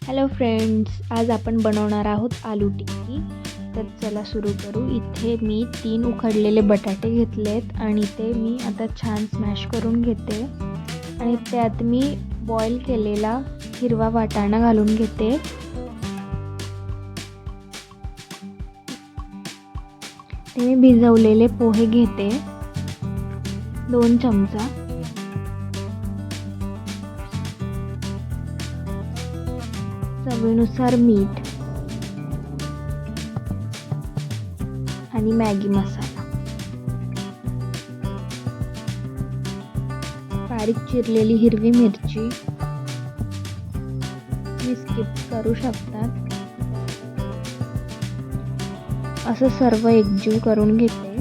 Hello friends, आज आपण बनवणार आहोत आलू टिक्की. तर चला सुरू करू. इथे मी 3 उकडलेले बटाटे घेतलेत आणि ते मी आता छान स्मॅश करून घेते आणि त्यात मी बॉईल केलेला हिरवा वाटाणा घालून घेते. ते मी भिजवलेले पोहे घेते 2 चमचा. चवीनुसार मीठ आणि मॅगी मसाला. बारीक चिरलेली हिरवी मिरची मी स्किप करू शकतात. असं सर्व एकजीव करून घेते.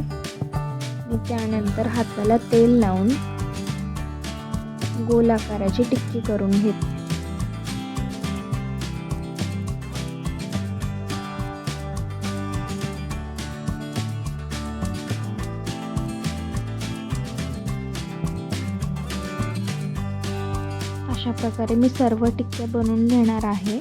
मी त्यानंतर हाताला तेल लावून गोल आकाराची टिक्की करून घेते. अशा प्रकारे मी सर्व टिक्क्या बनवून घेणार आहे.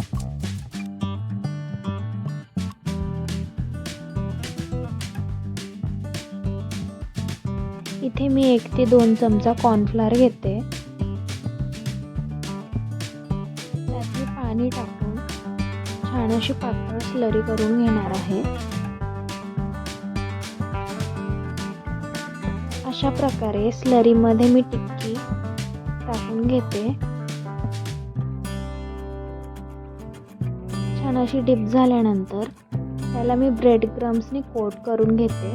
इथे मी 1 ते 2 चमचा कॉर्नफ्लोअर घेते. त्यात मी पाणी टाकून छान अशी पातळ स्लरी करून घेणार आहे. अशा प्रकारे स्लरीमध्ये मी टिक्की टाकून घेते. छान अशी डिप झाल्यानंतर त्याला मी ब्रेड क्रम्सनी कोट करून घेते.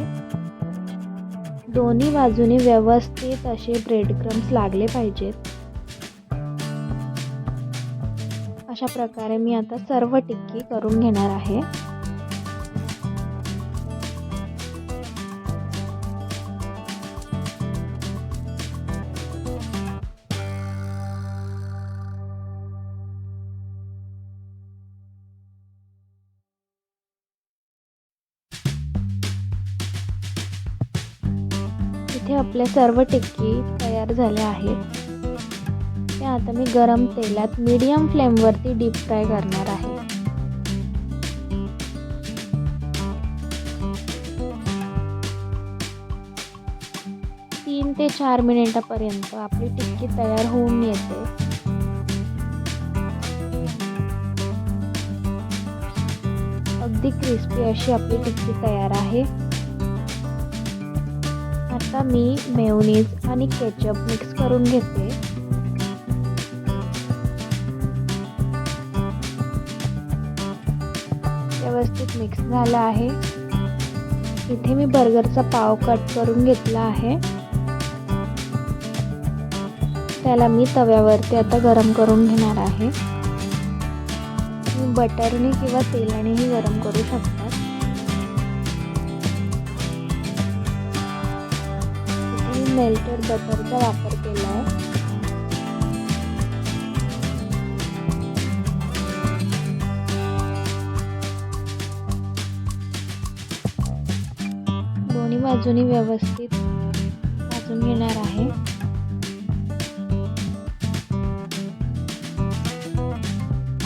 दोन्ही बाजूने व्यवस्थित असे ब्रेड क्रम्स लागले पाहिजेत. अशा प्रकारे मी आता सर्व टिक्की करून घेणार आहे. इथे आपल्या सर्व टिक्की तयार झाल्या आहेत. त्या आता मी गरम तेलात मीडियम फ्लेमवरती डीप फ्राय करणार आहे. तीन ते 4 मिनिटापर्यंत आपली टिक्की तयार होऊन येते. अगदी क्रिस्पी अशी आपली टिक्की तयार आहे. आता मी मेयोनीज आणि केचप मिक्स करून घेते. व्यवस्थित मिक्स झालं आहे. इथे मी बर्गरचा पाव कट करून घेतला आहे. त्याला मी तव्यावरती आता गरम करून घेणार आहे. तुम्ही बटरने किंवा तेलानेही गरम करू शकता. मेल्टेड बटरचा वापर केला आहे. दोन्ही बाजूनी व्यवस्थित भाजून घेणार आहे.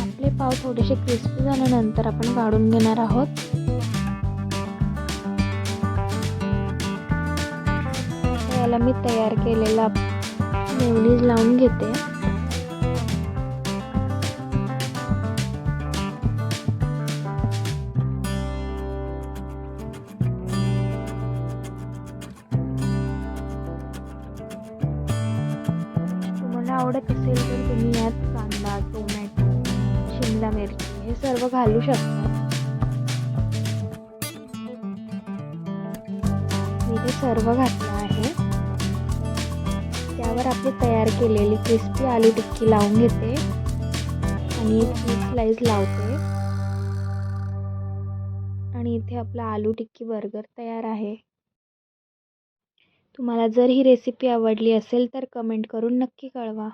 आपले पाव थोडेसे क्रिस्पी झाल्यानंतर आपण काढून घेणार आहोत. याला मी तयार केलेला मेयोनीज लावून घेते. तुम्हाला आवडत असेल तर तुम्ही यात कांदा, टोमॅटो, शिमला मिरची हे सर्व घालू शकता. मी ते सर्व घातलं आहे. त्यावर आपली तयार केलेली क्रिस्पी आलू टिक्की लावून घेते आणि एक चीज स्लाइस लावते आणि इथे आपला आलू टिक्की बर्गर तयार आहे. तुम्हाला जर ही रेसिपी आवडली असेल तर कमेंट करून नक्की कळवा.